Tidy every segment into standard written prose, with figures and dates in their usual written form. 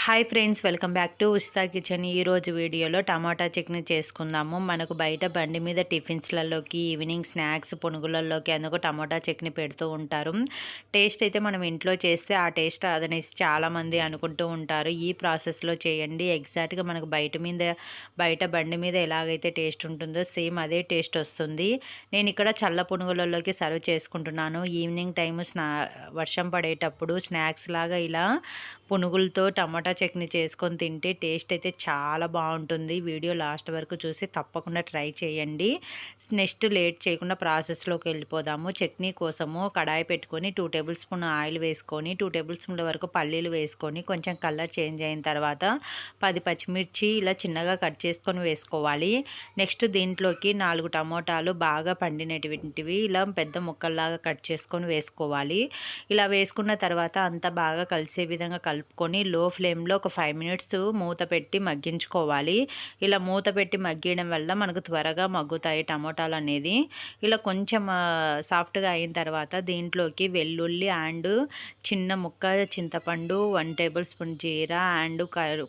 Hi friends, welcome back to ఉస్తా kitchen. ఈరోజు వీడియోలో టమాటా చట్నీ చేసుకుందాము. మనకు బయట బండి మీద టిఫిన్స్లలోకి, ఈవినింగ్ స్నాక్స్, పునుగులలోకి అందుకు టమాటా చట్నీ పెడుతూ ఉంటారు. టేస్ట్ అయితే మనం ఇంట్లో చేస్తే ఆ టేస్ట్ అదనేసి చాలామంది అనుకుంటూ ఉంటారు. ఈ ప్రాసెస్లో చేయండి, ఎగ్జాక్ట్గా మనకు బయట బండి మీద ఎలాగైతే టేస్ట్ ఉంటుందో సేమ్ అదే టేస్ట్ వస్తుంది. నేను ఇక్కడ చల్ల పునుగులలోకి సర్వ్ చేసుకుంటున్నాను. ఈవినింగ్ టైము వర్షం పడేటప్పుడు స్నాక్స్ లాగా ఇలా పునుగులతో టమాటా చట్నీ చేసుకొని తింటే టేస్ట్ అయితే చాలా బాగుంటుంది. వీడియో లాస్ట్ వరకు చూసి తప్పకుండా ట్రై చేయండి. నెక్స్ట్ లేట్ చేయకుండా ప్రాసెస్లోకి వెళ్ళిపోదాము. చట్నీ కోసము కడాయి పెట్టుకొని 2 టేబుల్ స్పూన్ ఆయిల్ వేసుకొని 2 టేబుల్ స్పూన్ల వరకు పల్లీలు వేసుకొని కొంచెం కలర్ చేంజ్ అయిన తర్వాత 10 పచ్చిమిర్చి ఇలా చిన్నగా కట్ చేసుకొని వేసుకోవాలి. నెక్స్ట్ దీంట్లోకి 4 టమోటాలు బాగా పండినటువంటివి ఇలా పెద్ద ముక్కల్లాగా కట్ చేసుకొని వేసుకోవాలి. ఇలా వేసుకున్న తర్వాత అంతా బాగా కలిసే విధంగా కలుపుకొని లో ఫ్లేమ్లో ఒక 5 మినిట్స్ మూత పెట్టి మగ్గించుకోవాలి. ఇలా మూత పెట్టి మగ్గడం వల్ల మనకు త్వరగా మగ్గుతాయి టమోటాలు అనేది. ఇలా కొంచెం సాఫ్ట్గా అయిన తర్వాత దీంట్లోకి వెల్లుల్లి అండ్ చిన్న ముక్క చింతపండు, 1 టేబుల్ స్పూన్ జీరా అండ్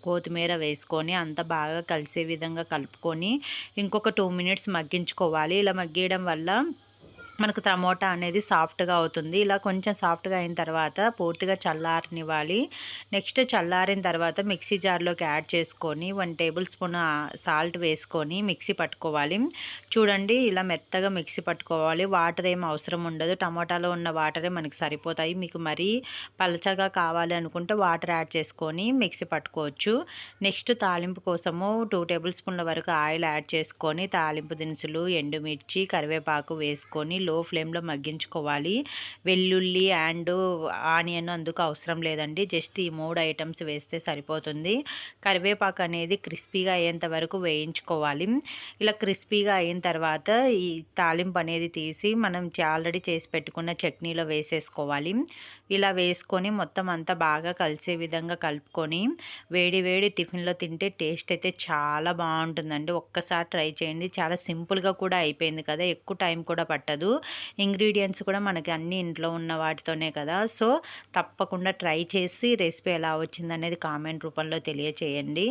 కొత్తిమీర వేసుకొని అంత బాగా కలిసే విధంగా కలుపుకొని ఇంకొక 2 మినిట్స్ మగ్గించుకోవాలి. ఇలా మగ్గడం వల్ల మనకు టమోటా అనేది సాఫ్ట్గా అవుతుంది. ఇలా కొంచెం సాఫ్ట్గా అయిన తర్వాత పూర్తిగా చల్లారనివ్వాలి. నెక్స్ట్ చల్లారిన తర్వాత మిక్సీ జార్లోకి యాడ్ చేసుకొని 1 టేబుల్ స్పూన్ సాల్ట్ వేసుకొని మిక్సీ పట్టుకోవాలి. చూడండి, ఇలా మెత్తగా మిక్సీ పట్టుకోవాలి. వాటర్ ఏం అవసరం ఉండదు. టమోటాలో ఉన్న వాటరే మనకి సరిపోతాయి. మీకు మరీ పలచగా కావాలి అనుకుంటే వాటర్ యాడ్ చేసుకొని మిక్సీ పట్టుకోవచ్చు. నెక్స్ట్ తాలింపు కోసము 2 టేబుల్ స్పూన్ల వరకు ఆయిల్ యాడ్ చేసుకొని తాలింపు దినుసులు, ఎండుమిర్చి, కరివేపాకు వేసుకొని లో ఫ్లేమ్లో మగ్గించుకోవాలి. వెల్లుల్లి అండ్ ఆనియన్ అందుకు అవసరం లేదండి. జస్ట్ ఈ 3 ఐటమ్స్ వేస్తే సరిపోతుంది. కరివేపాకు అనేది క్రిస్పీగా అయ్యేంత వరకు వేయించుకోవాలి. ఇలా క్రిస్పీగా అయిన తర్వాత ఈ తాలింపు అనేది తీసి మనం ఆల్రెడీ చేసి పెట్టుకున్న చట్నీలో వేసేసుకోవాలి. ఇలా వేసుకొని మొత్తం అంతా బాగా కలిసే విధంగా కలుపుకొని వేడి వేడి టిఫిన్లో తింటే టేస్ట్ అయితే చాలా బాగుంటుందండి. ఒక్కసారి ట్రై చేయండి. చాలా సింపుల్గా కూడా అయిపోయింది కదా, ఎక్కువ టైం కూడా పట్టదు. ఇంగ్రీడియంట్స్ కూడా మనకి అన్ని ఇంట్లో ఉన్న వాటితోనే కదా. సో తప్పకుండా ట్రై చేసి రెసిపీ ఎలా వచ్చిందనేది కామెంట్ రూపంలో తెలియచేయండి.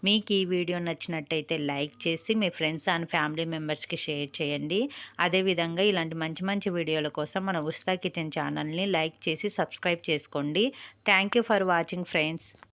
మీకు ఈ వీడియో నచ్చినట్టయితే లైక్ చేసి మీ ఫ్రెండ్స్ అండ్ ఫ్యామిలీ మెంబర్స్కి షేర్ చేయండి. అదేవిధంగా ఇలాంటి మంచి మంచి వీడియోల కోసం మన ఉస్తా కిచెన్ ఛానల్ని లైక్ చేసి సబ్స్క్రైబ్ చేసుకోండి. Thank you for watching friends.